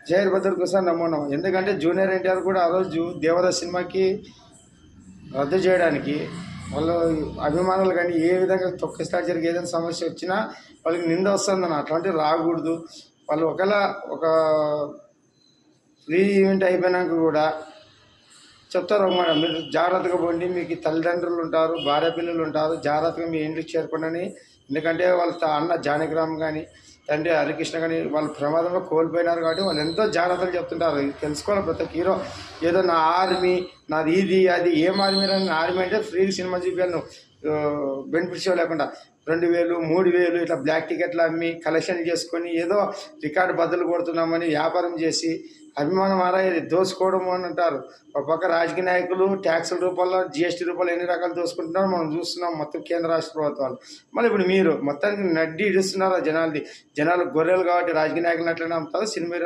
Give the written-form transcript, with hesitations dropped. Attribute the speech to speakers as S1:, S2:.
S1: Jair భద్ర కోసం నమూనా. ఎందుకంటే జూనియర్ ఎన్టీఆర్ కూడా ఆ రోజు దేవదాస్ సినిమాకి రద్దు చేయడానికి వాళ్ళు అభిమానులు కానీ ఏ విధంగా తొక్కిసలాట జరిగి ఏదైనా సమస్య వచ్చినా వాళ్ళకి నింద వస్తుందని అట్లాంటివి రాకూడదు. వాళ్ళు ఒక ఫ్రీ ఈవెంట్ అయిపోయినాక కూడా చెప్తారు అన్నమాట, మీరు జాగ్రత్తగా పోండి, మీకు తల్లిదండ్రులు ఉంటారు, భార్య పిల్లలు ఉంటారు, జాగ్రత్తగా మీ ఇంటికి చేరుకోండి. ఎందుకంటే వాళ్ళ అన్న జానకిరామ్ కానీ తండ్రి హరికృష్ణ కానీ వాళ్ళు ప్రమాదంలో కోల్పోయినారు కాబట్టి వాళ్ళు ఎంతో జాగ్రత్తలు చెప్తుంటారు. ఇది తెలుసుకోవాలి ప్రతి ఒక్క హీరో. ఏదో నా ఆర్మీ నాది ఇది అది ఏం ఆర్మీ అని, ఆర్మీ అంటే ఫ్రీ సినిమా చూపాను బెనిఫిట్స్ లేకుండా 2000 3000 ఇట్లా బ్లాక్ టికెట్లు అమ్మి కలెక్షన్ చేసుకొని ఏదో రికార్డు బద్దలు కొడుతున్నామని వ్యాపారం చేసి అభిమానం ఆరాయి దోసుకోవడం అని అంటారు. ఒక పక్క రాజకీయ నాయకులు ట్యాక్సుల రూపంలో జీఎస్టీ రూపంలో ఎన్ని రకాలు దోసుకుంటున్నారో మనం చూస్తున్నాం మొత్తం కేంద్ర రాష్ట్ర ప్రభుత్వాలు. మళ్ళీ ఇప్పుడు మీరు మొత్తానికి నడ్డి ఇడుస్తున్నారు జనాలు గొర్రెలు కాబట్టి రాజకీయ నాయకులు అట్లనే నమ్ముతారు, సినిమా